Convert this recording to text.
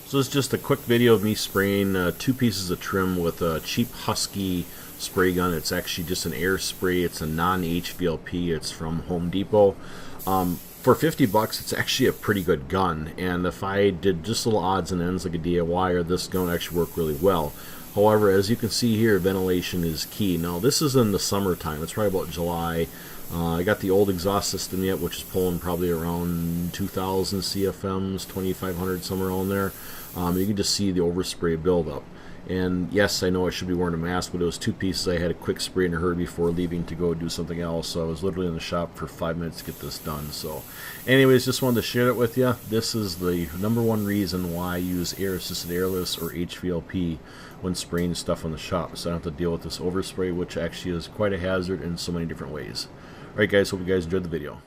So it's just a quick video of me spraying 2 pieces of trim with a cheap Husky spray gun. It's actually just an air spray. It's a non-HVLP. It's from Home Depot. For 50 bucks, it's actually a pretty good gun. And if I did just little odds and ends like a DIY, this gun would actually work really well. However, as you can see here, ventilation is key. Now, this is in the summertime. It's right about July. I got the old exhaust system yet, which is pulling probably around 2,000 CFMs, 2,500, somewhere around there. You can just see the overspray buildup. And yes, I know I should be wearing a mask, but it was 2 pieces. I had a quick spray in a hurry before leaving to go do something else. So I was literally in the shop for 5 minutes to get this done. So anyways, just wanted to share it with you. This is the #1 reason why I use air-assisted airless or HVLP when spraying stuff on the shop. So I don't have to deal with this overspray, which actually is quite a hazard in so many different ways. Alright guys, hope you guys enjoyed the video.